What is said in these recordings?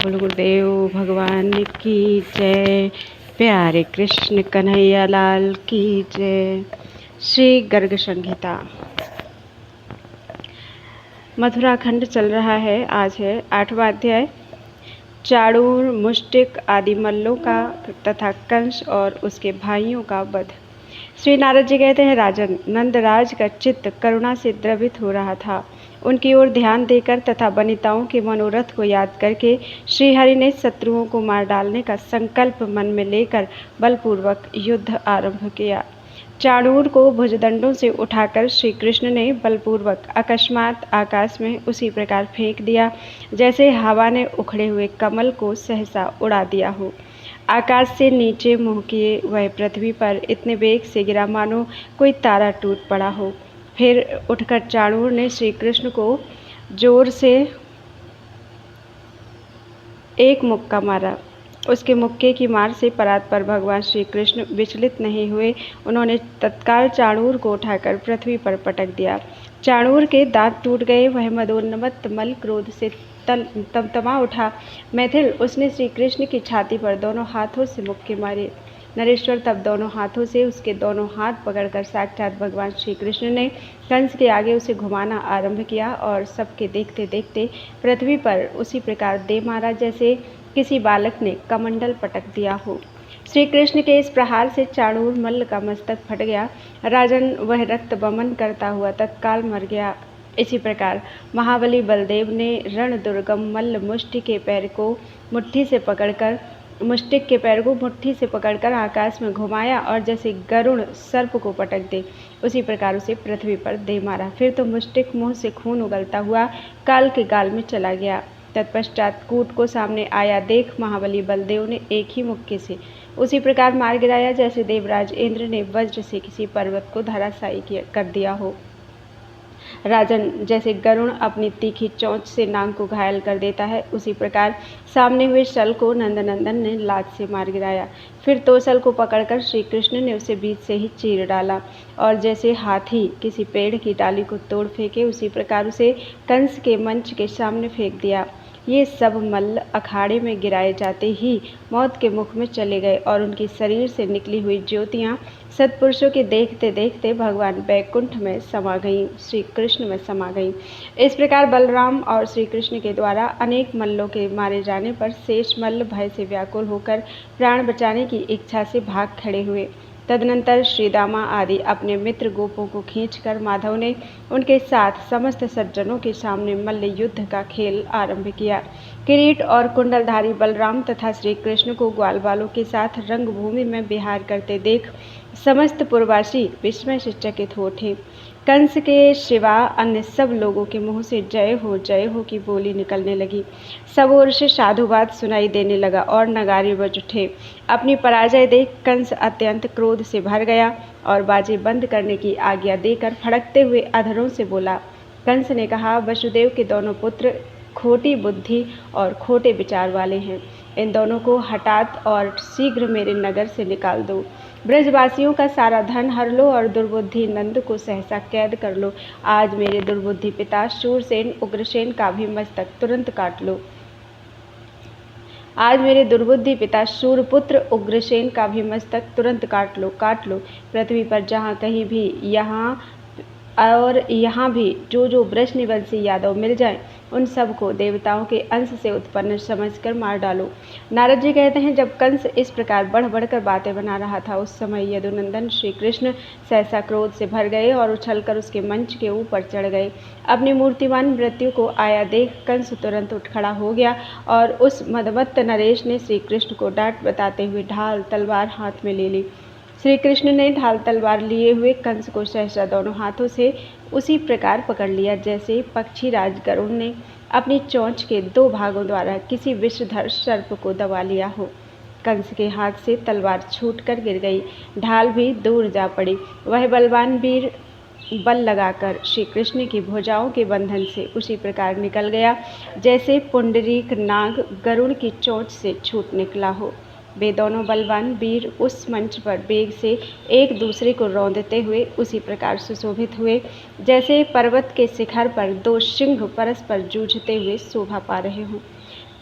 बोलो गुरुदेव भगवान की जय। प्यारे कृष्ण कन्हैया लाल की जय। श्री गर्ग संहिता मथुरा खंड चल रहा है। आज है 8वां अध्याय। चाणूर, मुष्टिक आदि मल्लों का तथा कंस और उसके भाइयों का वध। श्री नारद जी कहते हैं, राजन, नंदराज का चित्त करुणा से द्रवित हो रहा था। उनकी ओर ध्यान देकर तथा वनिताओं के मनोरथ को याद करके श्रीहरि ने शत्रुओं को मार डालने का संकल्प मन में लेकर बलपूर्वक युद्ध आरंभ किया। चाणूर को भुजदंडों से उठाकर श्री कृष्ण ने बलपूर्वक अकस्मात आकाश में उसी प्रकार फेंक दिया जैसे हवा ने उखड़े हुए कमल को सहसा उड़ा दिया हो। आकाश से नीचे मुँह किए वह पृथ्वी पर इतने वेग से गिरा मानो कोई तारा टूट पड़ा हो। फिर उठकर चाणूर ने श्री कृष्ण को जोर से एक मुक्का मारा। उसके मुक्के की मार से परात पर भगवान श्री कृष्ण विचलित नहीं हुए। उन्होंने तत्काल चाणूर को उठाकर पृथ्वी पर पटक दिया। चाणूर के दांत टूट गए। वह मदोन्मत्त मल क्रोध से तमतमा उठा। मैथिल, उसने श्री कृष्ण की छाती पर दोनों हाथों से मुक्के मारे। नरेश्वर तब दोनों हाथों से उसके दोनों हाथ पकड़कर साक्षात भगवान श्री कृष्ण ने कंस के आगे उसे घुमाना आरंभ किया और सबके देखते देखते पृथ्वी पर उसी प्रकार दे मारा जैसे किसी बालक ने कमंडल पटक दिया हो। श्री कृष्ण के इस प्रहार से चाणूर मल्ल का मस्तक फट गया। राजन, वह रक्त बमन करता हुआ तत्काल मर गया। इसी प्रकार महाबली बलदेव ने रण दुर्गम मल्ल मुष्टिक के पैर को मुट्ठी से पकड़कर आकाश में घुमाया और जैसे गरुण सर्प को पटक दे उसी प्रकार उसे पृथ्वी पर दे मारा। फिर तो मुष्टिक मुंह से खून उगलता हुआ काल के गाल में चला गया। तत्पश्चात कूट को सामने आया देख महाबली बलदेव ने एक ही मुक्के से उसी प्रकार मार गिराया जैसे देवराज इंद्र ने वज्र से किसी पर्वत को धराशायी कर दिया हो। राजन, जैसे गरुण अपनी तीखी चोंच से नाग को घायल कर देता है उसी प्रकार सामने हुए शल को नंदनंदन ने लात से मार गिराया। फिर तो सल को पकड़कर श्री कृष्ण ने उसे बीच से ही चीर डाला और जैसे हाथी किसी पेड़ की डाली को तोड़ फेंके उसी प्रकार उसे कंस के मंच के सामने फेंक दिया। ये सब मल्ल अखाड़े में गिराए जाते ही मौत के मुख में चले गए और उनकी शरीर से निकली हुई ज्योतियाँ सत्पुरुषों के देखते देखते भगवान बैकुंठ में समा गईं, श्री कृष्ण में समा गईं। इस प्रकार बलराम और श्री कृष्ण के द्वारा अनेक मल्लों के मारे जाने पर शेष मल्ल भय से व्याकुल होकर प्राण बचाने की इच्छा से भाग खड़े हुए। तदनंतर श्रीदामा आदि अपने मित्र गोपों को खींचकर माधव ने उनके साथ समस्त सज्जनों के सामने मल्ल युद्ध का खेल आरंभ किया। किरीट और कुंडलधारी बलराम तथा श्री कृष्ण को ग्वाल बालों के साथ रंगभूमि में विहार करते देख समस्त पुरवासी विस्मय से चकित हो उठे। कंस के सिवा अन्य सब लोगों के मुंह से जय हो की बोली निकलने लगी। सब ओर से साधुवाद सुनाई देने लगा और नगारे बज उठे। अपनी पराजय देख कंस अत्यंत क्रोध से भर गया और बाजे बंद करने की आज्ञा देकर फड़कते हुए अधरों से बोला। कंस ने कहा, वसुदेव के दोनों पुत्र खोटी बुद्धि और खोटे विचार वाले हैं। इन दोनों को हठात और शीघ्र मेरे नगर से निकाल दो। ब्रजवासियों का सारा धन हर लो और दुर्बुद्धि नंद को सहसा कैद कर लो। आज मेरे दुर्बुद्धि पिता शूरसेन उग्रसेन का भी मस्तक तुरंत काट लो। आज मेरे दुर्बुद्धि पिता शूरपुत्र उग्रसेन का भी मस्तक तुरंत काट लो। पृथ्वी पर जहाँ कहीं भी यहाँ भी जो वृषनिवंशी यादव मिल जाएं, उन सब को देवताओं के अंश से उत्पन्न समझकर मार डालो। नारद जी कहते हैं, जब कंस इस प्रकार बढ़ बढ़कर बातें बना रहा था उस समय यदुनंदन श्री कृष्ण सहसा क्रोध से भर गए और उछलकर उसके मंच के ऊपर चढ़ गए। अपनी मूर्तिमान मृत्यु को आया देख कंस तुरंत उठ खड़ा हो गया और उस मदमत्त नरेश ने श्री कृष्ण को डांट बताते हुए ढाल तलवार हाथ में ले ली। श्री कृष्ण ने ढाल तलवार लिए हुए कंस को सहसा दोनों हाथों से उसी प्रकार पकड़ लिया जैसे पक्षीराज गरुड़ ने अपनी चोंच के 2 भागों द्वारा किसी विषधर सर्प को दबा लिया हो। कंस के हाथ से तलवार छूटकर गिर गई। ढाल भी दूर जा पड़ी। वह बलवान वीर बल लगाकर श्री कृष्ण की भुजाओं के बंधन से उसी प्रकार निकल गया जैसे पुंडरीक नाग गरुड़ की चोंच से छूट निकला हो। वे दोनों बलवान वीर उस मंच पर वेग से एक दूसरे को रौंदते हुए उसी प्रकार सुशोभित हुए जैसे पर्वत के शिखर पर 2 सिंह परस्पर जूझते हुए शोभा पा रहे हों।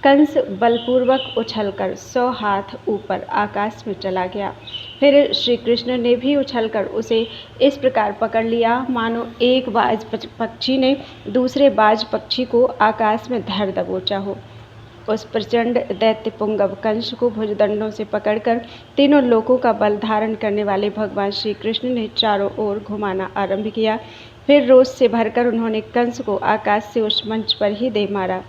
कंस बलपूर्वक उछलकर 100 हाथ ऊपर आकाश में चला गया। फिर श्री कृष्ण ने भी उछलकर उसे इस प्रकार पकड़ लिया मानो एक बाज पक्षी ने दूसरे बाज पक्षी को आकाश में धर दबोचा हो। उस प्रचंड दैत्य पुंगव कंस को भुजदंडों से पकड़कर तीनों लोकों का बल धारण करने वाले भगवान श्री कृष्ण ने चारों ओर घुमाना आरंभ किया। फिर रोष से भरकर उन्होंने कंस को आकाश से उस मंच पर ही दे मारा।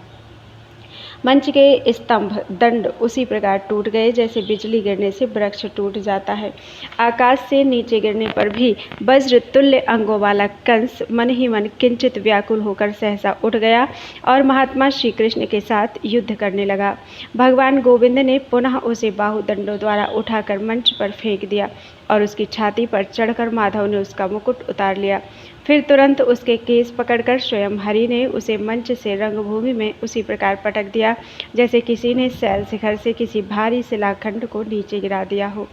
मंच के स्तंभ दंड उसी प्रकार टूट गए जैसे बिजली गिरने से वृक्ष टूट जाता है। आकाश से नीचे गिरने पर भी वज्र तुल्य अंगों वाला कंस मन ही मन किंचित व्याकुल होकर सहसा उठ गया और महात्मा श्री कृष्ण के साथ युद्ध करने लगा। भगवान गोविंद ने पुनः उसे बाहुदंडों द्वारा उठाकर मंच पर फेंक दिया और उसकी छाती पर चढ़कर माधव ने उसका मुकुट उतार लिया। फिर तुरंत उसके केस पकड़कर स्वयं हरि ने उसे मंच से रंगभूमि में उसी प्रकार पटक दिया जैसे किसी ने शैल शिखर से किसी भारी शिलाखंड को नीचे गिरा दिया हो।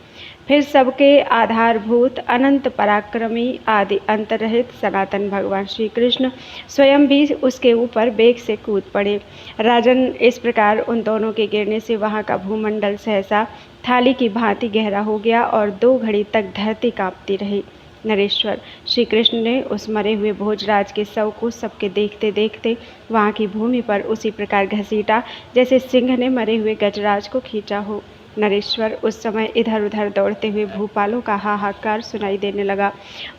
फिर सबके आधारभूत अनंत पराक्रमी आदि अंतरहित सनातन भगवान श्री कृष्ण स्वयं भी उसके ऊपर वेग से कूद पड़े। राजन, इस प्रकार उन दोनों के गिरने से वहाँ का भूमंडल सहसा थाली की भांति गहरा हो गया और 2 घड़ी तक धरती कांपती रही। नरेश्वर, श्री कृष्ण ने उस मरे हुए भोजराज के शव को सबके देखते देखते वहाँ की भूमि पर उसी प्रकार घसीटा जैसे सिंह ने मरे हुए गजराज को खींचा हो। नरेश्वर, उस समय इधर उधर दौड़ते हुए भूपालों का हाहाकार सुनाई देने लगा।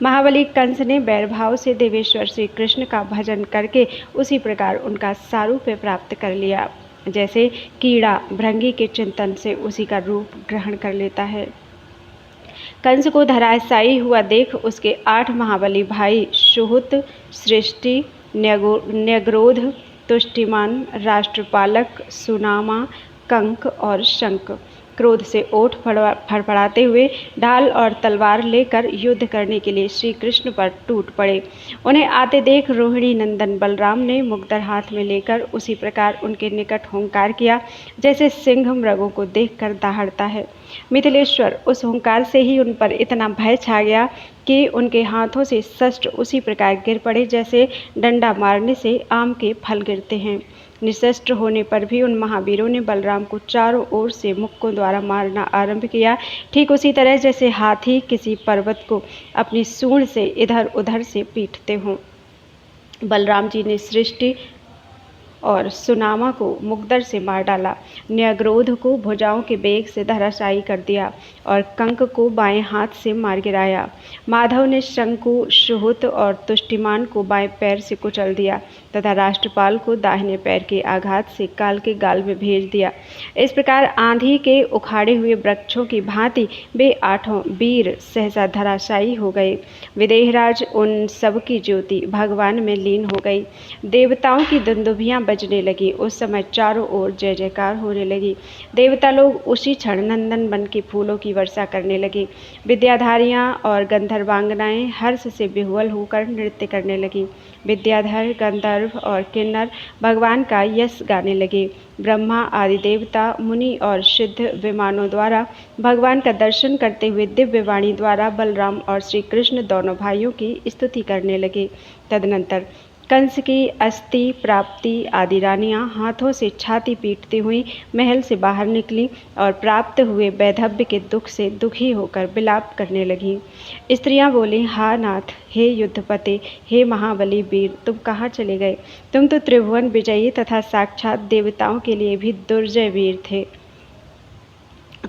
महाबली कंस ने बैरभाव से देवेश्वर श्री कृष्ण का भजन करके उसी प्रकार उनका सारूप्य प्राप्त कर लिया जैसे कीड़ा भृंगी के चिंतन से उसी का रूप ग्रहण कर लेता है। कंस को धराशायी हुआ देख उसके 8 महाबली भाई सुहुत, सृष्टि, न्यग्रोध, तुष्टिमान, राष्ट्रपालक, सुनामा, कंक और शंक क्रोध से ओठ फड़फड़ाते हुए ढाल और तलवार लेकर युद्ध करने के लिए श्री कृष्ण पर टूट पड़े। उन्हें आते देख रोहिणी नंदन बलराम ने मुक्तर हाथ में लेकर उसी प्रकार उनके निकट हुंकार किया जैसे सिंह मृगों को देखकर दहाड़ता है। मिथिलेश्वर, उस हुंकार से ही उन पर इतना भय छा गया कि उनके हाथों से शस्त्र उसी प्रकार गिर पड़े जैसे डंडा मारने से आम के फल गिरते हैं। निशस्त्र होने पर भी उन महावीरों ने बलराम को चारों ओर से मुक्कों द्वारा मारना आरंभ किया, ठीक उसी तरह जैसे हाथी किसी पर्वत को अपनी सूंड से इधर उधर से पीटते हों। बलराम जी ने सृष्टि और सुनामा को मुकदर से मार डाला, न्यग्रोध को भुजाओं के बेग से धराशायी कर दिया और कंक को बाएं हाथ से मार गिराया। माधव ने शंकु, सुहुत और तुष्टिमान को बाएं पैर से कुचल दिया तथा राष्ट्रपाल को दाहिने पैर के आघात से काल के गाल में भेज दिया। इस प्रकार आंधी के उखाड़े हुए वृक्षों की भांति वे 8 वीर सहसा धराशायी हो गए। विदेहराज उन सब की ज्योति भगवान में लीन हो गई। देवताओं की दुंदुभियां बजने लगी। उस समय चारों ओर जय जयकार होने लगी। देवता लोग उसी क्षण नंदन वन के फूलों की वर्षा करने लगे। विद्याधारियां और गंधर्वांगनाएं हर्ष से विह्वल होकर नृत्य करने लगी। विद्याधर, गंधर्व और किन्नर भगवान का यश गाने लगे। ब्रह्मा आदि देवता, मुनि और सिद्ध विमानों द्वारा भगवान का दर्शन करते हुए दिव्य वाणी द्वारा बलराम और श्री कृष्ण दोनों भाइयों की स्तुति करने लगे। तदनंतर कंस की अस्थि प्राप्ति आदि रानियां हाथों से छाती पीटती हुई महल से बाहर निकली और प्राप्त हुए वैधव्य के दुख से दुखी होकर विलाप करने लगीं। स्त्रियां बोलीं, हा नाथ, हे युद्धपते, हे महाबली वीर, तुम कहाँ चले गए? तुम तो त्रिभुवन विजयी तथा साक्षात देवताओं के लिए भी दुर्जय वीर थे।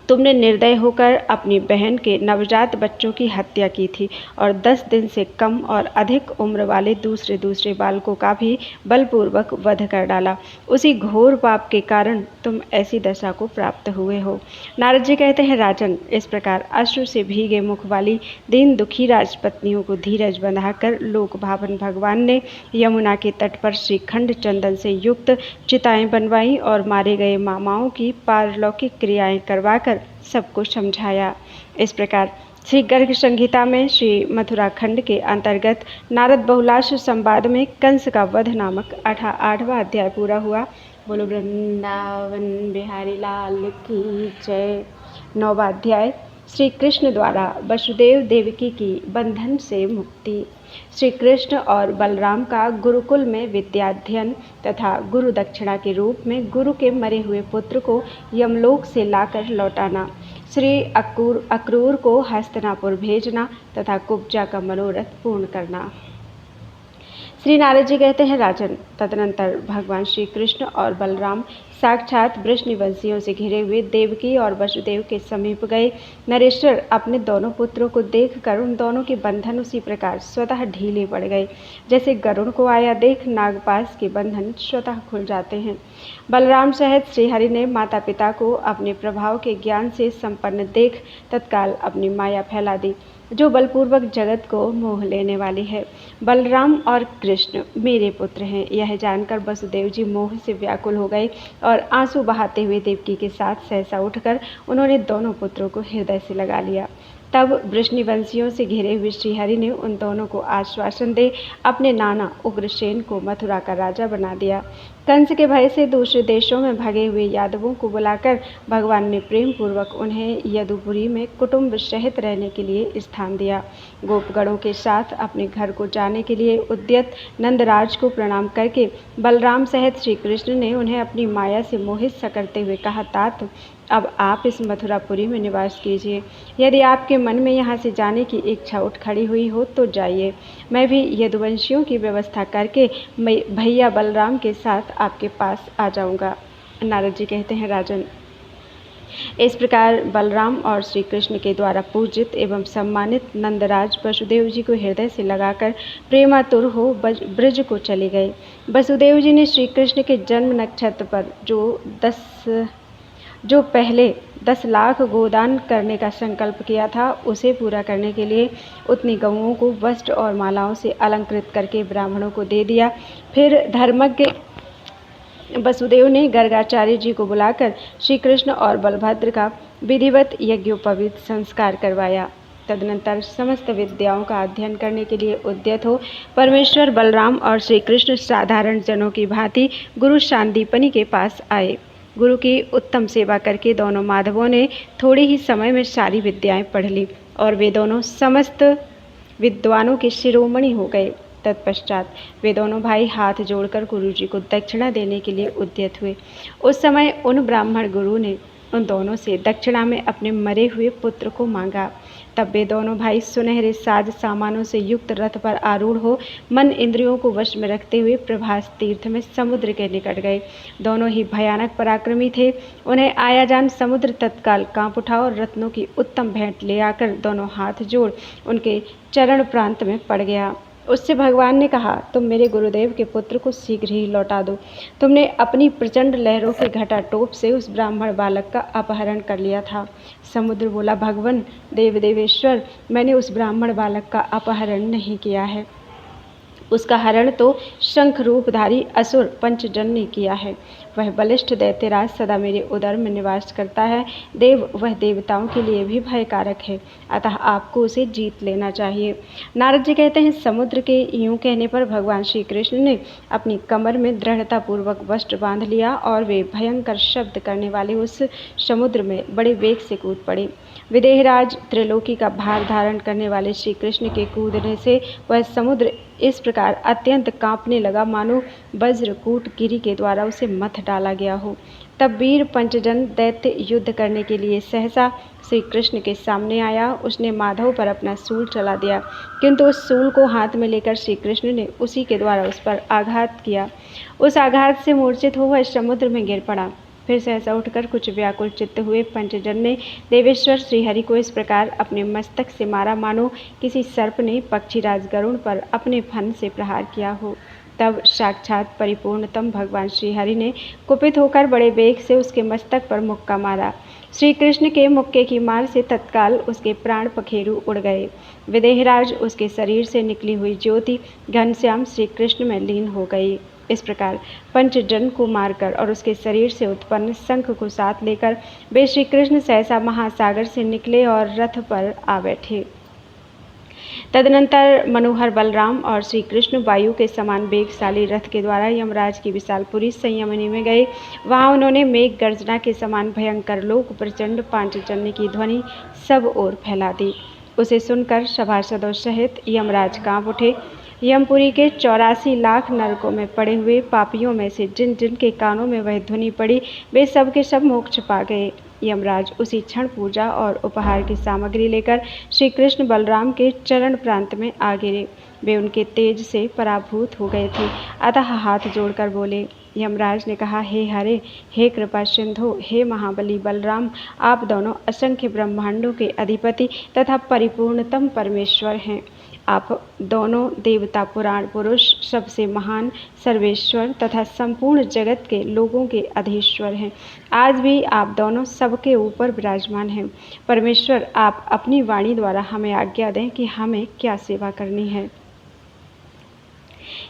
तुमने निर्दय होकर अपनी बहन के नवजात बच्चों की हत्या की थी और 10 दिन से कम और अधिक उम्र वाले दूसरे बालकों का भी बलपूर्वक वध कर डाला। उसी घोर पाप के कारण तुम ऐसी दशा को प्राप्त हुए हो। नारद जी कहते हैं, राजन, इस प्रकार अश्रु से भीगे मुख वाली दीन दुखी राजपत्नियों को धीरज बंधाकर लोक भावन भगवान ने यमुना के तट पर श्रीखंड चंदन से युक्त चिताएं बनवाई और मारे गए मामाओं की पारलौकिक क्रियाएं करवाकर सबको समझाया। इस प्रकार श्री गर्ग संहिता में श्री मथुरा खंड के अंतर्गत नारद बहुलाश संवाद में कंस का वध नामक 8वां अध्याय पूरा हुआ। बोलो वृंदावन बिहारी लाल की जय। 9वां अध्याय श्री कृष्ण द्वारा वसुदेव देवकी की बंधन से मुक्ति। श्री कृष्ण और बलराम का गुरुकुल में विद्याध्ययन तथा गुरु दक्षिणा के रूप में गुरु के मरे हुए पुत्र को यमलोक से लाकर लौटाना, श्री अक्रूर को हस्तिनापुर भेजना तथा कुब्जा का मनोरथ पूर्ण करना। श्री नारद जी कहते हैं, राजन, तदनंतर भगवान श्री कृष्ण और बलराम साक्षात वृषनिवंशियों से घिरे हुए देवकी और वसुदेव के समीप गए। नरेश्वर अपने दोनों पुत्रों को देखकर उन दोनों के बंधन उसी प्रकार स्वतः ढीले पड़ गए जैसे गरुड़ को आया देख नागपाश के बंधन स्वतः खुल जाते हैं। बलराम सहित श्रीहरि ने माता पिता को अपने प्रभाव के ज्ञान से संपन्न देख तत्काल अपनी माया फैला दी, जो बलपूर्वक जगत को मोह लेने वाली है। बलराम और कृष्ण मेरे पुत्र हैं, यह जानकर वसुदेव जी मोह से व्याकुल हो गए और आंसू बहाते हुए देवकी के साथ सहसा उठकर उन्होंने दोनों पुत्रों को हृदय से लगा लिया। तब वृषनिवंशियों से घिरे हुए श्रीहरि ने उन दोनों को आश्वासन दे अपने नाना उग्रसेन को मथुरा का राजा बना दिया। कंस के भय से दूसरे देशों में भगे हुए यादवों को बुलाकर भगवान ने प्रेम पूर्वक उन्हें यदुपुरी में कुटुंब सहित रहने के लिए स्थान दिया। गोपगणों के साथ अपने घर को जाने के लिए उद्यत नंदराज को प्रणाम करके बलराम सहित श्री कृष्ण ने उन्हें अपनी माया से मोहित सा करते हुए कहा, तात, अब आप इस मथुरापुरी में निवास कीजिए। यदि आपके मन में यहाँ से जाने की इच्छा उठ खड़ी हुई हो तो जाइए। मैं भी यदुवंशियों की व्यवस्था करके भैया बलराम के साथ आपके पास आ जाऊंगा। नारद जी कहते हैं, राजन, इस प्रकार बलराम और श्री कृष्ण के द्वारा पूजित एवं सम्मानित नंदराज वसुदेव जी को हृदय से लगाकर प्रेमातुर हो ब्रज को चले गए। वसुदेव जी ने श्री कृष्ण के जन्म नक्षत्र पर जो पहले 10 लाख गोदान करने का संकल्प किया था, उसे पूरा करने के लिए उतनी गऊओं को वस्त्र और मालाओं से अलंकृत करके ब्राह्मणों को दे दिया। फिर धर्मज्ञ वसुदेव ने गर्गाचार्य जी को बुलाकर श्री कृष्ण और बलभद्र का विधिवत यज्ञोपवीत संस्कार करवाया। तदनंतर समस्त विद्याओं का अध्ययन करने के लिए उद्यत हो परमेश्वर बलराम और श्री कृष्ण साधारण जनों की भांति गुरु शांदीपनि के पास आए। गुरु की उत्तम सेवा करके दोनों माधवों ने थोड़े ही समय में सारी विद्याएं पढ़ ली और वे दोनों समस्त विद्वानों के शिरोमणि हो गए। तत्पश्चात वे दोनों भाई हाथ जोड़कर गुरु जी को दक्षिणा देने के लिए उद्यत हुए। उस समय उन ब्राह्मण गुरु ने उन दोनों से दक्षिणा में अपने मरे हुए पुत्र को मांगा। तब वे दोनों भाई सुनहरे साज सामानों से युक्त रथ पर आरूढ़ हो मन इंद्रियों को वश में रखते हुए प्रभास तीर्थ में समुद्र के निकट गए। दोनों ही भयानक पराक्रमी थे। उन्हें आयाजान समुद्र तत्काल कांप उठा और रत्नों की उत्तम भेंट ले आकर दोनों हाथ जोड़ उनके चरण प्रांत में पड़ गया। उससे भगवान ने कहा, तुम मेरे गुरुदेव के पुत्र को शीघ्र ही लौटा दो। तुमने अपनी प्रचंड लहरों के घटाटोप से उस ब्राह्मण बालक का अपहरण कर लिया था। समुद्र बोला, भगवान देवेश्वर, मैंने उस ब्राह्मण बालक का अपहरण नहीं किया है। उसका हरण तो शंख रूपधारी असुर पंचजन ने किया है। वह बलिष्ठ दैत्यराज सदा मेरे उदर में निवास करता है। वह देवताओं के लिए भी भयकारक है, अतः आपको उसे जीत लेना चाहिए। नारद जी कहते हैं, समुद्र के यूं कहने पर भगवान श्री कृष्ण ने अपनी कमर में दृढ़तापूर्वक वस्त्र बांध लिया और वे भयंकर शब्द करने वाले उस समुद्र में बड़े वेग से कूद पड़े। विदेहराज त्रिलोकी का भार धारण करने वाले श्री कृष्ण के कूदने से वह समुद्र इस प्रकार अत्यंत कांपने लगा मानो वज्रकूट गिरी के द्वारा उसे मथ डाला गया हो। तब वीर पंचजन दैत्य युद्ध करने के लिए सहसा श्री कृष्ण के सामने आया। उसने माधव पर अपना सूल चला दिया, किंतु उस सूल को हाथ में लेकर श्री कृष्ण ने उसी के द्वारा उस पर आघात किया। उस आघात से मूर्छित हो वह समुद्र में गिर पड़ा। फिर सहसा उठकर कुछ व्याकुल चित्त हुए पंचजन ने देवेश्वर श्रीहरि को इस प्रकार अपने मस्तक से मारा मानो किसी सर्प ने पक्षीराज गरुड़ पर अपने फन से प्रहार किया हो। तब साक्षात परिपूर्णतम भगवान श्रीहरि ने कुपित होकर बड़े वेग से उसके मस्तक पर मुक्का मारा। श्री कृष्ण के मुक्के की मार से तत्काल उसके प्राण पखेरु उड़ गए। विदेहराज उसके शरीर से निकली हुई ज्योति घनश्याम श्री कृष्ण में लीन हो गई। इस प्रकार पंचजन को मारकर और उसके शरीर से उत्पन्न शंख को साथ लेकर वे श्री कृष्ण सहसा महासागर से निकले और रथ पर आ बैठे। तदनंतर मनोहर बलराम और श्री कृष्ण वायु के समान वेगशाली रथ के द्वारा यमराज की विशालपुरी संयमनी में गए। वहां उन्होंने मेघ गर्जना के समान भयंकर लोक प्रचंड पांचजन्य की ध्वनि सब ओर फैला दी। उसे सुनकर सभासदों सहित यमराज कांप उठे। यमपुरी के 84 लाख नरकों में पड़े हुए पापियों में से जिन जिन के कानों में वह ध्वनि पड़ी, वे सब के सब मोक्ष पा गए। यमराज उसी क्षण पूजा और उपहार की सामग्री लेकर श्री कृष्ण बलराम के चरण प्रांत में आ गिरे। वे उनके तेज से पराभूत हो गए थे, अतः हाथ जोड़कर बोले। यमराज ने कहा, हे हरे, हे कृपा सिंधु, हे महाबली बलराम, आप दोनों असंख्य ब्रह्मांडों के अधिपति तथा परिपूर्णतम परमेश्वर हैं। आप दोनों देवता, पुराण पुरुष, सबसे महान, सर्वेश्वर तथा संपूर्ण जगत के लोगों के अधीश्वर हैं। आज भी आप दोनों सबके ऊपर विराजमान हैं। परमेश्वर, आप अपनी वाणी द्वारा हमें आज्ञा दें कि हमें क्या सेवा करनी है।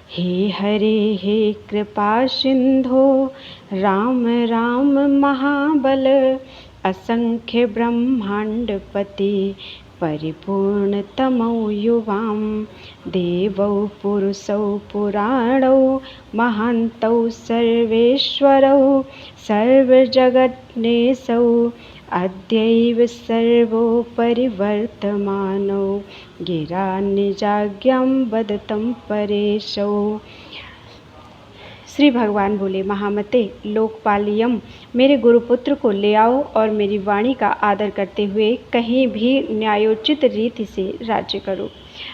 हे हरे, हे कृपा सिंधो, राम राम महाबल, असंख्य ब्रह्मांडपति, परिपूर्णतमौ युवां, देवौ पुरुषौ पुराणौ, महान्तौ सर्वेश्वरौ, सर्वजगन्नेशौ, अद्यैव सर्वोपरि वर्तमानौ, गिरा निजाज्ञां वदतं परेशौ। श्री भगवान बोले, महामते, लोकपालियम, मेरे गुरुपुत्र को ले आओ और मेरी वाणी का आदर करते हुए कहीं भी न्यायोचित रीति से राज्य करो।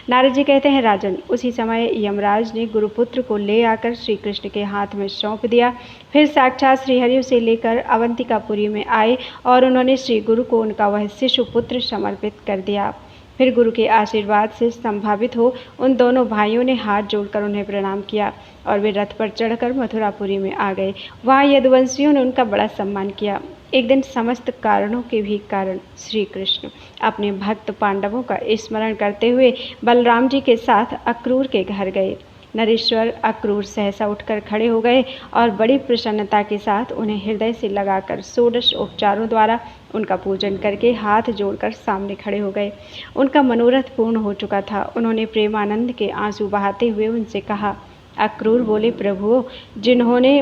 नारद जी कहते हैं, राजन, उसी समय यमराज ने गुरुपुत्र को ले आकर श्री कृष्ण के हाथ में सौंप दिया। फिर साक्षात श्रीहरि उसे लेकर अवंतिकापुरी में आए और उन्होंने श्री गुरु को उनका वह शिशु पुत्र समर्पित कर दिया। फिर गुरु के आशीर्वाद से संभावित हो उन दोनों भाइयों ने हाथ जोड़कर उन्हें प्रणाम किया और वे रथ पर चढ़कर मथुरापुरी में आ गए। वहाँ यदुवंशियों ने उनका बड़ा सम्मान किया। एक दिन समस्त कारणों के भी कारण श्री कृष्ण अपने भक्त पांडवों का स्मरण करते हुए बलराम जी के साथ अक्रूर के घर गए। नरेश्वर अक्रूर सहसा उठकर खड़े हो गए और बड़ी प्रसन्नता के साथ उन्हें हृदय से लगाकर 16 उपचारों द्वारा उनका पूजन करके हाथ जोड़कर सामने खड़े हो गए। उनका मनोरथ पूर्ण हो चुका था। उन्होंने प्रेमानंद के आंसू बहाते हुए उनसे कहा। अक्रूर बोले, प्रभुओं, जिन्होंने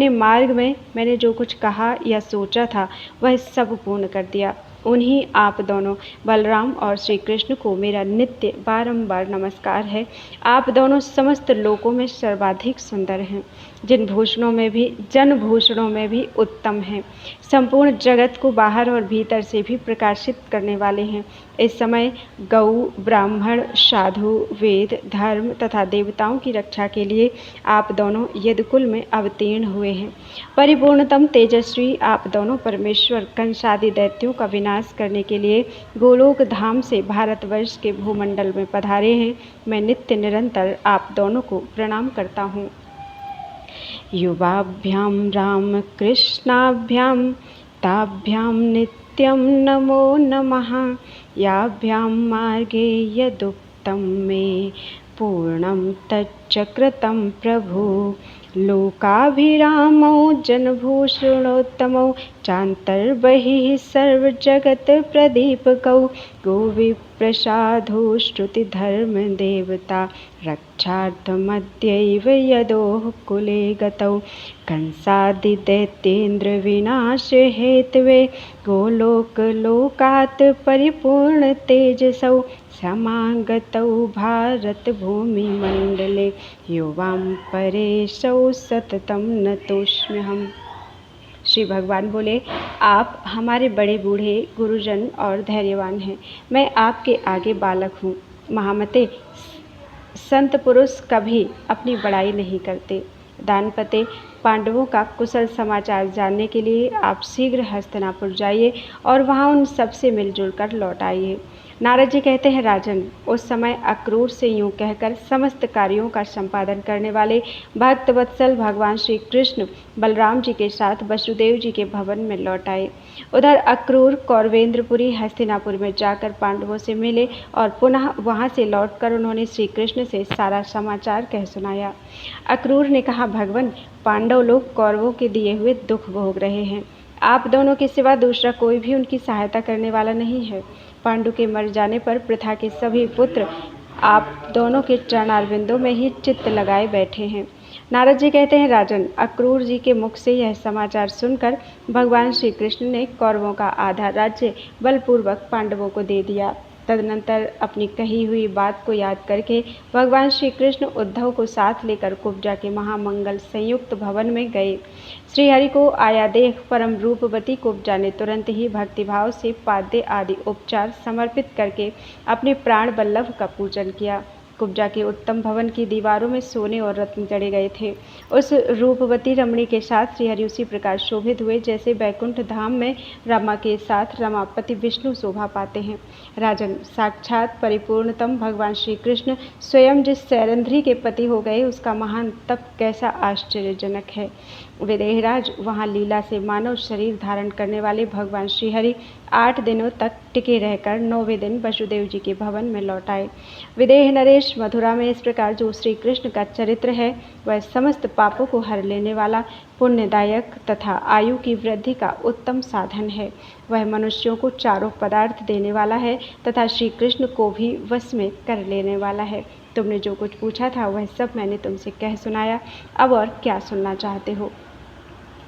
मार्ग में मैंने जो कुछ कहा या सोचा था वह सब पूर्ण कर दिया। उन्हीं आप दोनों बलराम और श्री कृष्ण को मेरा नित्य बारंबार नमस्कार है। आप दोनों समस्त लोकों में सर्वाधिक सुंदर हैं, जन भूषणों में भी उत्तम हैं, संपूर्ण जगत को बाहर और भीतर से भी प्रकाशित करने वाले हैं। इस समय गौ, ब्राह्मण, साधु, वेद, धर्म तथा देवताओं की रक्षा के लिए आप दोनों यदुकुल में अवतीर्ण हुए हैं। परिपूर्णतम तेजस्वी आप दोनों परमेश्वर कंसादि दैत्यों का विनाश करने के लिए गोलोक धाम से भारतवर्ष के भूमंडल में पधारे हैं। मैं नित्य निरंतर आप दोनों को प्रणाम करता हूँ। युवाभ्यां राम कृष्णाभ्यां ताभ्यां नित्यं नमो नमः। याभ्यां मार्गे यदुक्तं मे पूर्णं तच्चक्रतं प्रभु। लोकाभिरामौ जनभूषणोत्तमौ चान्तर्बहिः सर्वजगत्प्रदीपकौ। गोविप्रसादो श्रुतिधर्मदेवता रक्षार्थमद्यैव यदोः कुले गतौ। कंसादिदैत्येन्द्रविनाशहेतवे गोलोकलोकात् परिपूर्णतेजसौ समागतौ भारतभूमिमण्डले। युवां परेशौ सततं नतोऽस्म्यहम्। श्री भगवान बोले, आप हमारे बड़े बूढ़े गुरुजन और धैर्यवान हैं। मैं आपके आगे बालक हूँ। महामते, संत पुरुष कभी अपनी बड़ाई नहीं करते। दानपते, पांडवों का कुशल समाचार जानने के लिए आप शीघ्र हस्तिनापुर जाइए और वहाँ उन सबसे मिलजुल कर लौट आइए। नारद जी कहते हैं, राजन, उस समय अक्रूर से यूँ कहकर समस्त कार्यों का संपादन करने वाले भक्त वत्सल भगवान श्री कृष्ण बलराम जी के साथ वसुदेव जी के भवन में लौट आए। उधर अक्रूर कौरवेंद्रपुरी हस्तिनापुर में जाकर पांडवों से मिले और पुनः वहाँ से लौटकर उन्होंने श्री कृष्ण से सारा समाचार कह सुनाया। अक्रूर ने कहा, भगवान, पांडव लोग कौरवों के दिए हुए दुख भोग रहे हैं। आप दोनों के सिवा दूसरा कोई भी उनकी सहायता करने वाला नहीं है। पांडु के मर जाने पर पृथा के सभी पुत्र आप दोनों के चरणारविंदों में ही चित्त लगाए बैठे हैं। नारद जी कहते हैं, राजन, अक्रूर जी के मुख से यह समाचार सुनकर भगवान श्री कृष्ण ने कौरवों का आधा राज्य बलपूर्वक पांडवों को दे दिया। तदनंतर अपनी कही हुई बात को याद करके भगवान श्री कृष्ण उद्धव को साथ लेकर कुब्जा के महामंगल संयुक्त भवन में गए। श्रीहरि को आया देख परम रूपवती कुब्जा ने तुरंत ही भक्तिभाव से पाद्य आदि उपचार समर्पित करके अपने प्राण बल्लभ का पूजन किया। कुब्जा के उत्तम भवन की दीवारों में सोने और रत्न जड़े गए थे। उस रूपवती रमणी के साथ श्रीहरि उसी प्रकार शोभित हुए जैसे बैकुंठ धाम में रमा के साथ रमापति विष्णु शोभा पाते हैं। राजन, साक्षात परिपूर्णतम भगवान श्री कृष्ण स्वयं जिस सैरंध्री के पति हो गए, उसका महान तप कैसा आश्चर्यजनक है। विदेहराज, वहाँ लीला से मानव शरीर धारण करने वाले भगवान श्रीहरि 8 दिनों तक टिके रहकर 9वें दिन वसुदेव जी के भवन में लौट आए। विदेह नरेश, मथुरा में इस प्रकार जो श्री कृष्ण का चरित्र है वह समस्त पापों को हर लेने वाला, पुण्यदायक तथा आयु की वृद्धि का उत्तम साधन है। वह मनुष्यों को चारों पदार्थ देने वाला है तथा श्री कृष्ण को भी वश में कर लेने वाला है। तुमने जो कुछ पूछा था वह सब मैंने तुमसे कह सुनाया, अब और क्या सुनना चाहते हो।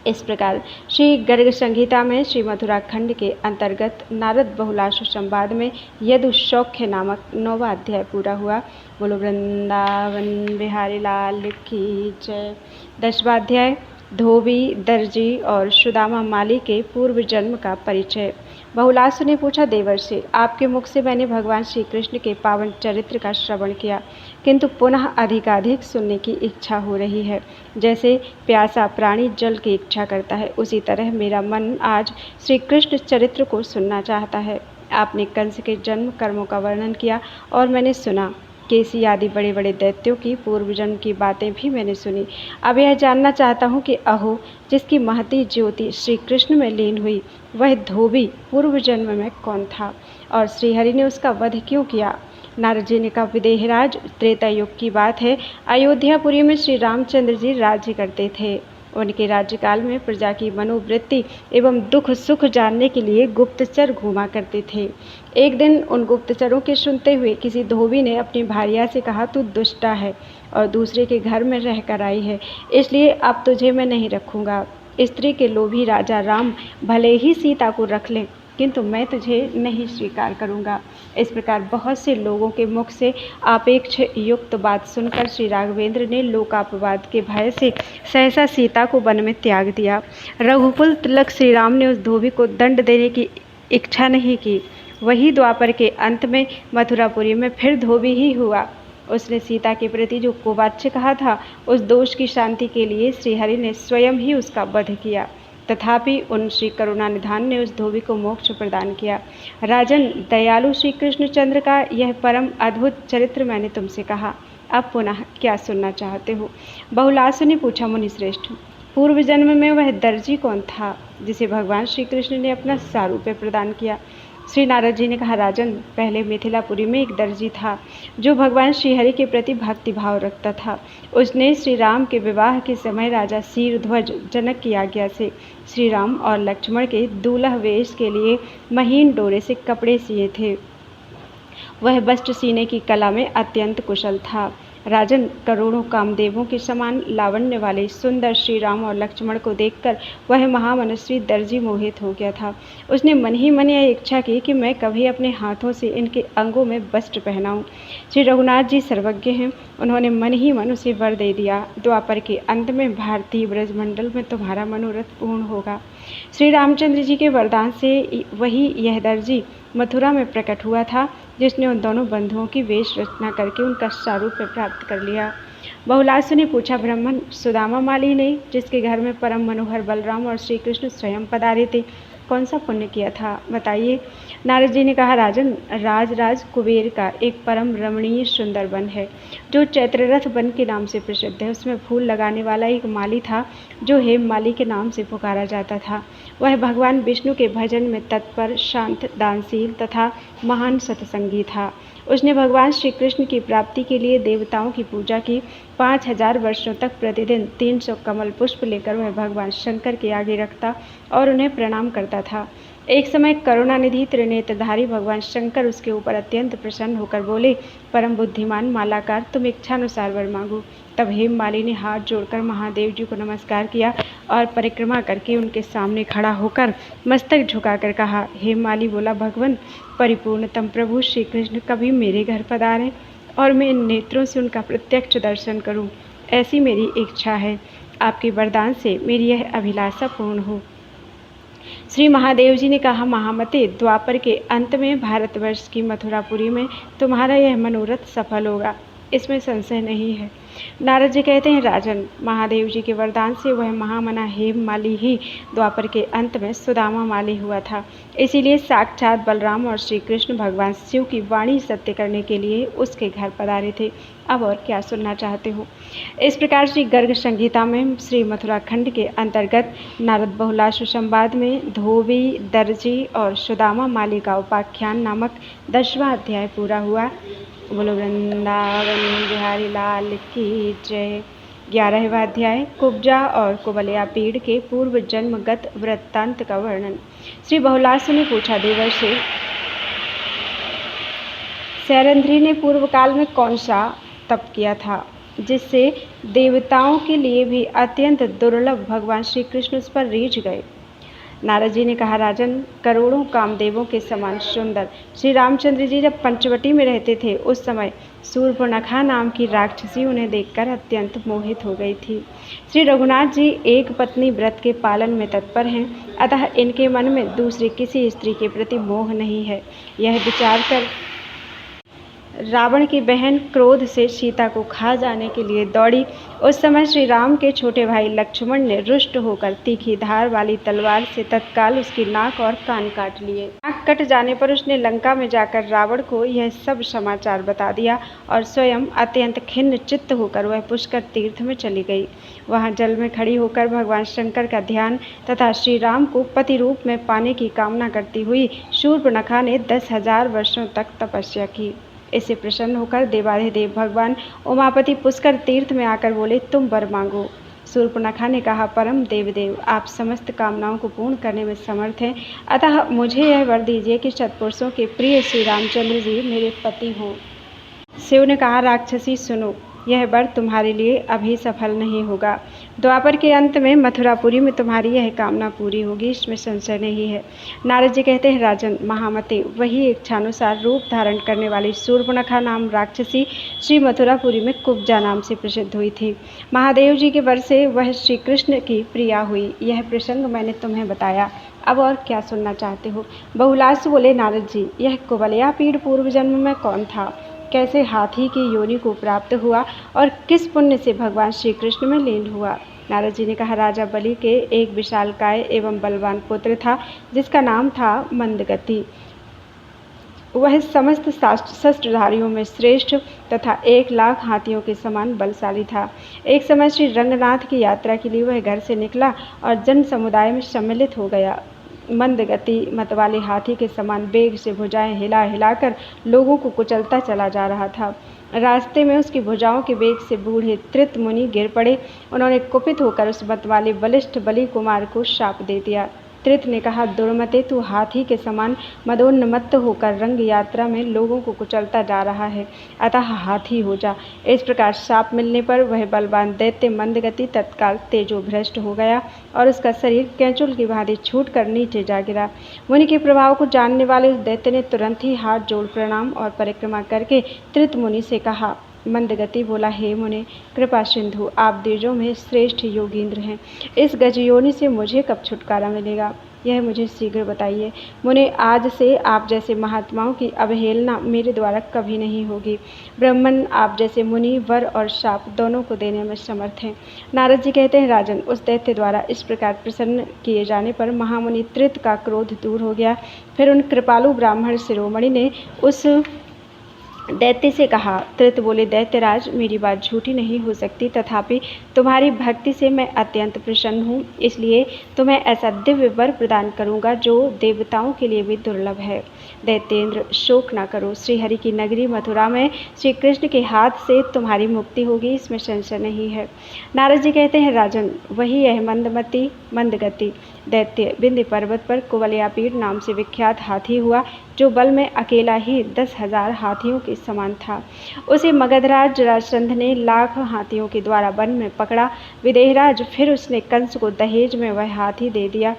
इस प्रकार श्री गर्ग संहिता में श्री मथुरा खंड के अंतर्गत नारद बहुलाशु संवाद में यदुशौख्य नामक 9वां अध्याय पूरा हुआ। बोलो वृंदावन बिहारी लाल की जय। 10वां अध्याय धोबी, दर्जी और सुदामा माली के पूर्व जन्म का परिचय। बहुलासु ने पूछा, देवर्षि, आपके मुख से मैंने भगवान श्री कृष्ण के पावन चरित्र का श्रवण किया, किंतु पुनः अधिकाधिक सुनने की इच्छा हो रही है। जैसे प्यासा प्राणी जल की इच्छा करता है, उसी तरह मेरा मन आज श्री कृष्ण चरित्र को सुनना चाहता है। आपने कंस के जन्म कर्मों का वर्णन किया और मैंने सुना। केसी आदि बड़े बड़े दैत्यों की पूर्व जन्म की बातें भी मैंने सुनी। अब यह जानना चाहता हूँ कि अहो, जिसकी महती ज्योति श्री कृष्ण में लीन हुई, वह धोबी पूर्व जन्म में कौन था और श्रीहरि ने उसका वध क्यों किया। नारद जी ने कहा, विदेहराज, त्रेता युग की बात है। अयोध्यापुरी में श्री रामचंद्र जी राज्य करते थे। उनके राज्यकाल में प्रजा की मनोवृत्ति एवं दुख सुख जानने के लिए गुप्तचर घूमा करते थे। एक दिन उन गुप्तचरों के सुनते हुए किसी धोबी ने अपनी भार्या से कहा, तू दुष्टा है और दूसरे के घर में रहकर आई है, इसलिए अब तुझे मैं नहीं रखूँगा। स्त्री के लोभी राजा राम भले ही सीता को रख लें, किंतु मैं तुझे नहीं स्वीकार करूँगा। इस प्रकार बहुत से लोगों के मुख से आपेक्ष युक्त बात सुनकर श्री राघवेंद्र ने लोकापवाद के भय से सहसा सीता को वन में त्याग दिया। रघुकुल तिलक श्री राम ने उस धोबी को दंड देने की इच्छा नहीं की। वही द्वापर के अंत में मथुरापुरी में फिर धोबी ही हुआ। उसने सीता के प्रति जो कुवाच्य कहा था, उस दोष की शांति के लिए श्रीहरि ने स्वयं ही उसका वध किया। तथापि उन श्री करुणानिधान ने उस धोबी को मोक्ष प्रदान किया। राजन, दयालु श्री कृष्णचंद्र का यह परम अद्भुत चरित्र मैंने तुमसे कहा, अब पुनः क्या सुनना चाहते हो। बहुलासु ने पूछा, मुनि श्रेष्ठ, पूर्व जन्म में वह दर्जी कौन था जिसे भगवान श्री कृष्ण ने अपना सारूप्य प्रदान किया। श्री नारद जी ने कहा, राजन, पहले मिथिलापुरी में एक दर्जी था जो भगवान श्रीहरि के प्रति भक्तिभाव रखता था। उसने श्री राम के विवाह के समय राजा शीरध्वज जनक की आज्ञा से श्री राम और लक्ष्मण के दूल्हा वेश के लिए महीन डोरे से कपड़े सिए थे। वह वस्त्र सीने की कला में अत्यंत कुशल था। राजन, करोड़ों कामदेवों के समान लावण्य वाले सुंदर श्री राम और लक्ष्मण को देखकर वह महामनस्वी दर्जी मोहित हो गया था। उसने मन ही मन यह इच्छा की कि मैं कभी अपने हाथों से इनके अंगों में वस्त्र पहनाऊं। श्री रघुनाथ जी सर्वज्ञ हैं, उन्होंने मन ही मन उसे वर दे दिया। द्वापर के अंत में भारतीय ब्रजमंडल में तुम्हारा मनोरथ पूर्ण होगा। श्री रामचंद्र जी के वरदान से वही यह दर्जी मथुरा में प्रकट हुआ था, जिसने उन दोनों बंधुओं की वेश रचना करके उनका सारूप्य प्राप्त कर लिया। बहुलासु ने पूछा, ब्राह्मण, सुदामा माली ने, जिसके घर में परम मनोहर बलराम और श्री कृष्ण स्वयं पधारे थे, कौन सा पुण्य किया था, बताइए। नारद जी ने कहा, राजन, राज कुबेर का एक परम रमणीय सुंदर वन है जो चैत्ररथ वन के नाम से प्रसिद्ध है। उसमें फूल लगाने वाला एक माली था जो हेम माली के नाम से पुकारा जाता था। वह भगवान विष्णु के भजन में तत्पर, शांत, दानशील तथा महान सत्संगी था। उसने भगवान श्री कृष्ण की प्राप्ति के लिए देवताओं की पूजा की 5000 वर्षों तक प्रतिदिन 300 कमल पुष्प लेकर वह भगवान शंकर के आगे रखता और उन्हें प्रणाम करता था। एक समय करुणानिधि त्रिनेत्रधारी भगवान शंकर उसके ऊपर अत्यंत प्रसन्न होकर बोले, परम बुद्धिमान मालाकार, तुम इच्छानुसार वर मांगो। तब हेममाली ने हाथ जोड़कर महादेव जी को नमस्कार किया और परिक्रमा करके उनके सामने खड़ा होकर मस्तक झुकाकर कहा। हेममाली बोला, भगवान परिपूर्णतम प्रभु श्री कृष्ण कभी मेरे घर पधारें और मैं इन नेत्रों से उनका प्रत्यक्ष दर्शन करूं, ऐसी मेरी इच्छा है। आपके वरदान से मेरी यह अभिलाषा पूर्ण हो। श्री महादेव जी ने कहा, महामते, द्वापर के अंत में भारतवर्ष की मथुरापुरी में तुम्हारा यह मनोरथ सफल होगा, इसमें संशय नहीं है। नारद जी कहते हैं, राजन, महादेव जी के वरदान से वह महामना हेममाली ही द्वापर के अंत में सुदामा माली हुआ था। इसीलिए साक्षात बलराम और श्री कृष्ण भगवान शिव की वाणी सत्य करने के लिए उसके घर पधारे थे। अब और क्या सुनना चाहते हो? इस प्रकार श्री गर्ग संहिता में श्री मथुरा खंड के अंतर्गत नारद बहुलाशु संवाद में धोबी, दर्जी और सुदामा माली का उपाख्यान नामक 10वां अध्याय पूरा हुआ। बोलो वृंदावन बिहारी लाल की जय। 11वां अध्याय कुब्जा और कुबलिया पीड़ के पूर्व जन्मगत वृत्तांत का वर्णन। श्री बहुलाशु ने पूछा, देवर्षि सैरंध्री ने पूर्व काल में कौन सा तप किया था जिससे देवताओं के लिए भी अत्यंत दुर्लभ भगवान श्री कृष्ण उस पर रीझ गए? नारद जी ने कहा, राजन, करोड़ों कामदेवों के समान सुंदर श्री रामचंद्र जी जब पंचवटी में रहते थे उस समय शूर्पणखा नाम की राक्षसी उन्हें देखकर अत्यंत मोहित हो गई थी। श्री रघुनाथ जी एक पत्नी व्रत के पालन में तत्पर हैं, अतः इनके मन में दूसरी किसी स्त्री के प्रति मोह नहीं है। यह विचार कर रावण की बहन क्रोध से सीता को खा जाने के लिए दौड़ी। उस समय श्री राम के छोटे भाई लक्ष्मण ने रुष्ट होकर तीखी धार वाली तलवार से तत्काल उसकी नाक और कान काट लिए। नाक कट जाने पर उसने लंका में जाकर रावण को यह सब समाचार बता दिया और स्वयं अत्यंत खिन्न चित्त होकर वह पुष्कर तीर्थ में चली गई। वहां जल में खड़ी होकर भगवान शंकर का ध्यान तथा श्री राम को पति रूप में पाने की कामना करती हुई शूर्पणखा ने 10,000 वर्षों तक तपस्या की। इससे प्रसन्न होकर देवाधिदेव भगवान उमापति पुष्कर तीर्थ में आकर बोले, तुम वर मांगो। शूर्पणखा ने कहा, परम देवदेव, आप समस्त कामनाओं को पूर्ण करने में समर्थ हैं, अतः मुझे यह वर दीजिए कि सत्पुरुषों के प्रिय श्री रामचंद्र जी मेरे पति हों। शिव ने कहा, राक्षसी सुनो, यह वर तुम्हारे लिए अभी सफल नहीं होगा। द्वापर के अंत में मथुरापुरी में तुम्हारी यह कामना पूरी होगी, इसमें संशय नहीं है। नारद जी कहते हैं, राजन, महामते, वही इच्छानुसार रूप धारण करने वाली शूर्पणखा नाम राक्षसी श्री मथुरापुरी में कुब्जा नाम से प्रसिद्ध हुई थी। महादेव जी के वर से वह श्री कृष्ण की प्रिया हुई। यह प्रसंग मैंने तुम्हें बताया। अब और क्या सुनना चाहते हो? बहुलाश बोले, नारद जी, यह कुबलिया पीड़ पूर्व जन्म में कौन था? कैसे हाथी की योनि को प्राप्त हुआ और किस पुण्य से भगवान श्री कृष्ण में लीन हुआ? नारद जी ने कहा, राजा बलि के एक विशालकाय एवं बलवान पुत्र था जिसका नाम था मंदगति। वह समस्त शस्त्रधारियों में श्रेष्ठ तथा 1,00,000 हाथियों के समान बलशाली था। एक समय श्री रंगनाथ की यात्रा के लिए वह घर से निकला और जन समुदाय में सम्मिलित हो गया। मंदगति मतवाले हाथी के समान वेग से भुजाएं हिला हिलाकर लोगों को कुचलता चला जा रहा था। रास्ते में उसकी भुजाओं के वेग से बूढ़े त्रित मुनि गिर पड़े। उन्होंने कुपित होकर उस मतवाले बलिष्ठ बलि कुमार को शाप दे दिया। त्रित ने कहा, दुर्मते, तू हाथी के समान मदोन्मत्त होकर रंग यात्रा में लोगों को कुचलता जा रहा है, अतः हाथी हो जा। इस प्रकार शाप मिलने पर वह बलवान दैत्य मंदगति तत्काल तेजोभ्रष्ट हो गया और उसका शरीर कैंचुल की भांति छूटकर नीचे जा गिरा। मुनि के प्रभाव को जानने वाले उस दैत्य ने तुरंत ही हाथ जोड़ प्रणाम और परिक्रमा करके त्रित मुनि से कहा। मंदगति बोला, हे मुने, कृपा सिंधु, आप द्विजों में श्रेष्ठ योगींद्र हैं। इस गजयोनि से मुझे कब छुटकारा मिलेगा, यह मुझे शीघ्र बताइए। मुने, आज से आप जैसे महात्माओं की अवहेलना मेरे द्वारा कभी नहीं होगी। ब्राह्मण आप जैसे मुनि वर और शाप दोनों को देने में समर्थ हैं। नारद जी कहते हैं, राजन, उस दैत्य द्वारा इस प्रकार प्रसन्न किए जाने पर महामुनि त्रित का क्रोध दूर हो गया। फिर उन कृपालु ब्राह्मण शिरोमणि ने उस दैत्य से कहा। त्रित बोले, दैत्यराज, मेरी बात झूठी नहीं हो सकती, तथापि तुम्हारी भक्ति से मैं अत्यंत प्रसन्न हूँ, इसलिए तुम्हें ऐसा दिव्य वर प्रदान करूँगा जो देवताओं के लिए भी दुर्लभ है। दैत्येंद्र, शोक न करो, श्रीहरि की नगरी मथुरा में श्री कृष्ण के हाथ से तुम्हारी मुक्ति होगी, इसमें संशय नहीं है। नारद जी कहते हैं, राजन, वही यह मंदमती मंदगति दैत्य विंध्य पर्वत पर कुवलयापीड़ नाम से विख्यात हाथी हुआ, जो बल में अकेला ही 10,000 हाथियों के समान था। उसे मगधराज जरासंध ने लाख हाथियों के द्वारा वन में पकड़ा। विदेहराज, फिर उसने कंस को दहेज में वह हाथी दे दिया।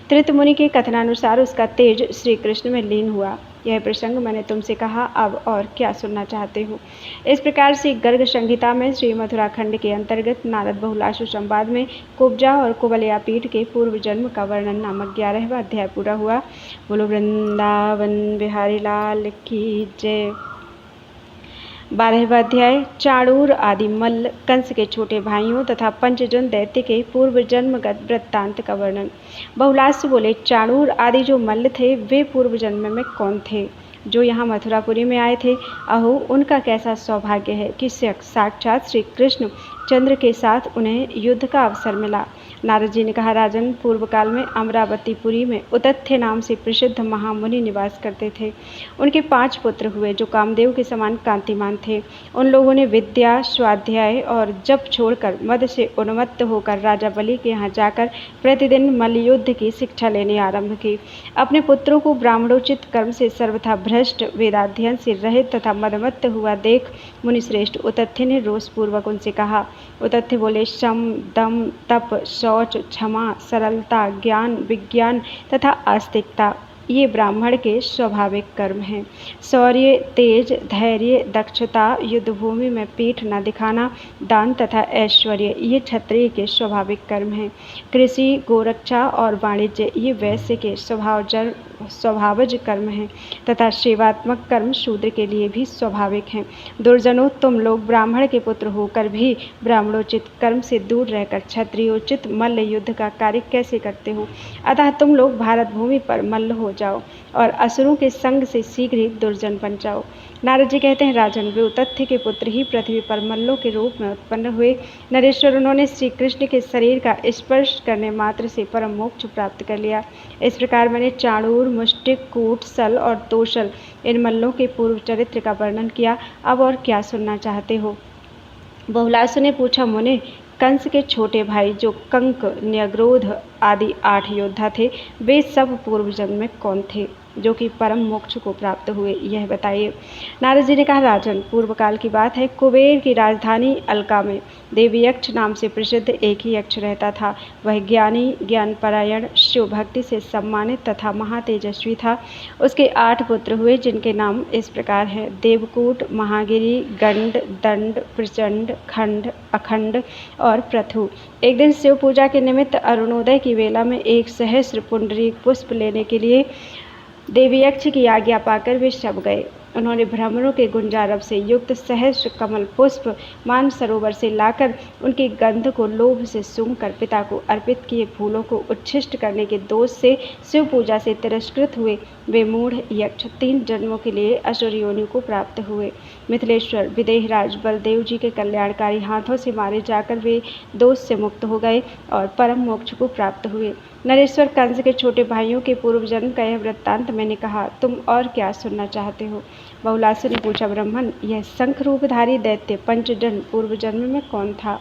त्रित मुनि के कथनानुसार उसका तेज श्री कृष्ण में लीन हुआ। यह प्रसंग मैंने तुमसे कहा, अब और क्या सुनना चाहते हो। इस प्रकार से गर्ग संहिता में श्री मथुरा खंड के अंतर्गत नारद बहुलाशु संवाद में कुब्जा और कुवलयापीठ के पूर्व जन्म का वर्णन नामक 11वां अध्याय पूरा हुआ। बोलो वृंदावन बिहारी लाल की जय। 12वां अध्याय चाणूर आदि मल्ल, कंस के छोटे भाइयों तथा पंचजन दैत्य के पूर्व जन्मगत वृत्तांत का वर्णन। बहुलास्य बोले, चाणूर आदि जो मल्ल थे वे पूर्व जन्म में कौन थे जो यहाँ मथुरापुरी में आए थे। अहो, उनका कैसा सौभाग्य है कि साक्षात श्री कृष्ण चंद्र के साथ उन्हें युद्ध का अवसर मिला। नारद जी ने कहा, राजन, पूर्व काल में अमरावतीपुरी में उतथ्य नाम से प्रसिद्ध महामुनि निवास करते थे। उनके 5 पुत्र हुए जो कामदेव के समान कांतिमान थे। उन लोगों ने विद्या, स्वाध्याय और जप छोड़कर मद से उन्मत्त होकर राजा बलि के यहाँ जाकर प्रतिदिन मल्लयुद्ध की शिक्षा लेने आरंभ की। अपने पुत्रों को ब्राह्मणोचित कर्म से सर्वथा भ्रष्ट, वेदाध्ययन से रहित तथा मदमत्त हुआ देख मुनिश्रेष्ठ उतथ्य ने रोषपूर्वक उनसे कहा। उतथ्य बोले, शम, दम, तप, शौच, क्षमा, सरलता, ज्ञान, विज्ञान तथा आस्तिकता ये ब्राह्मण के स्वाभाविक कर्म हैं। शौर्य, तेज, धैर्य, दक्षता, युद्धभूमि में पीठ न दिखाना, दान तथा ऐश्वर्य ये क्षत्रिय के स्वाभाविक कर्म हैं। कृषि, गोरक्षा और वाणिज्य ये वैश्य के स्वभावज कर्म हैं तथा सेवात्मक कर्म शूद्र के लिए भी स्वाभाविक हैं। दुर्जनों, तुम लोग ब्राह्मण के पुत्र होकर भी ब्राह्मणोचित कर्म से दूर रहकर क्षत्रियोचित मल्ल युद्ध का कार्य कैसे करते हो। अतः तुम लोग भारत भूमि पर मल्ल हो जाओ और असुरों के संग से शीघ्र ही दुर्जन बन जाओ। नारद जी कहते हैं, राजन, वे उतथ्य के पुत्र ही पृथ्वी पर मल्लों के रूप में उत्पन्न हुए। नरेश्वर, उन्होंने श्री कृष्ण के शरीर का स्पर्श करने मात्र से परम मोक्ष प्राप्त कर लिया। इस प्रकार मैंने चाणूर, मुष्टिक, कूट, सल और तोशल इन मल्लों के पूर्व चरित्र का वर्णन किया। अब और क्या सुनना चाहते हो। बहुलासु ने पूछा, मुने, कंस के छोटे भाई जो कंक, न्यग्रोध आदि 8 योद्धा थे, वे सब पूर्व जन्म में कौन थे जो कि परम मोक्ष को प्राप्त हुए, यह बताइए। नारद जी ने कहा, राजन, पूर्व काल की बात है। कुबेर की राजधानी अलका में देवयक्ष नाम से प्रसिद्ध एक ही यक्ष रहता था। वह ज्ञानी, ज्ञानपरायण, शिव भक्ति से सम्मानित तथा महातेजस्वी था। उसके 8 पुत्र हुए जिनके नाम इस प्रकार हैं, देवकूट, महागिरी, गंड, दंड, प्रचंड, खंड, अखंड और प्रथु। एक दिन शिव पूजा के निमित्त अरुणोदय की वेला में 1 सहस्र पुंडरीक पुष्प लेने के लिए देवयक्ष की आज्ञा पाकर वे सब गए। उन्होंने भ्रमरों के गुंजारव से युक्त सहस्र कमल पुष्प मानसरोवर से लाकर उनकी गंध को लोभ से सूंघकर पिता को अर्पित किए फूलों को उच्छिष्ट करने के दोष से शिव पूजा से तिरस्कृत हुए। वे मूढ़ यक्ष 3 जन्मों के लिए असुर योनि को प्राप्त हुए। मिथिलेश्वर, विदेहराज बलदेव जी के कल्याणकारी हाथों से मारे जाकर वे दोष से मुक्त हो गए और परम मोक्ष को प्राप्त हुए। नरेश्वर, कंस के छोटे भाइयों के पूर्व जन्म का यह वृत्तांत मैंने कहा। तुम और क्या सुनना चाहते हो। बहुलासु ने पूछा, ब्राह्मण, यह शंख रूपधारी दैत्य पंचजन पूर्व जन्म में कौन था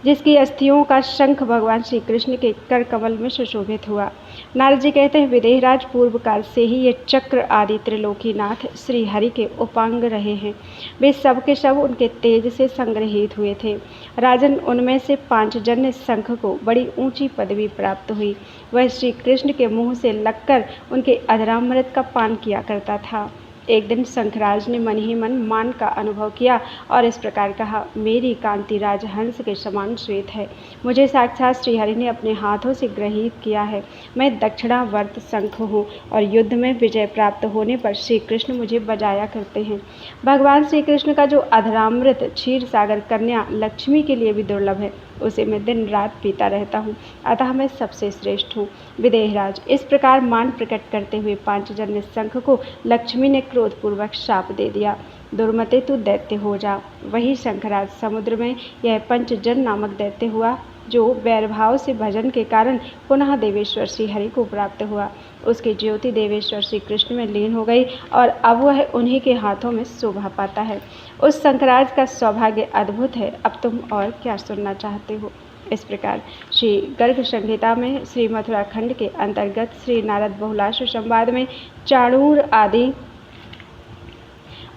जिसकी अस्थियों का शंख भगवान श्री कृष्ण के कर कमल में सुशोभित हुआ। नारद जी कहते हैं, विदेहराज, पूर्व काल से ही ये चक्र आदि त्रिलोकीनाथ श्री हरि के उपांग रहे हैं। वे सब के सब उनके तेज से संग्रहित हुए थे। राजन, उनमें से 5 जन्य शंख को बड़ी ऊंची पदवी प्राप्त हुई। वह श्री कृष्ण के मुँह से लगकर उनके अधरामृत का पान किया करता था। एक दिन शंखराज ने मन ही मन मान का अनुभव किया और इस प्रकार कहा, मेरी कांति राजहंस के समान श्वेत है। मुझे साक्षात श्रीहरि ने अपने हाथों से ग्रहित किया है। मैं दक्षिणावर्त शंख हूँ और युद्ध में विजय प्राप्त होने पर श्री कृष्ण मुझे बजाया करते हैं। भगवान श्री कृष्ण का जो अधरामृत क्षीर सागर कन्या लक्ष्मी के लिए भी दुर्लभ है, उसे मैं दिन रात पीता रहता हूँ, अतः मैं सबसे श्रेष्ठ हूँ। विदेहराज, इस प्रकार मान प्रकट करते हुए पांचजन्य शंख को लक्ष्मी ने क्रोधपूर्वक शाप दे दिया। दुर्मते, तू दैत्य हो जा। वही शंखराज समुद्र में यह पंचजन नामक दैत्य हुआ, जो वैरभाव से भजन के कारण पुनः देवेश्वर श्री हरि को प्राप्त हुआ। उसकी ज्योति देवेश्वर श्री कृष्ण में लीन हो गई और अब वह उन्हीं के हाथों में शोभा पाता है। उस शंखराज का सौभाग्य अद्भुत है। अब तुम और क्या सुनना चाहते हो? इस प्रकार श्री गर्ग संहिता में श्री मथुरा खंड के अंतर्गत श्री नारद बहुलाश्व संवाद में चाणूर आदि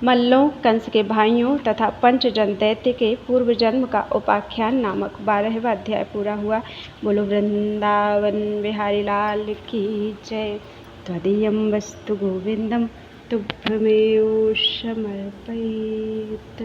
मल्लों, कंस के भाइयों तथा पंचजन दैत्य के पूर्व जन्म का उपाख्यान नामक 12वां अध्याय पूरा हुआ। बोलो वृंदावन बिहारी लाल की जय। त्वदीयं वस्तु गोविंदम तुभ्यमेव समर्पयेत्।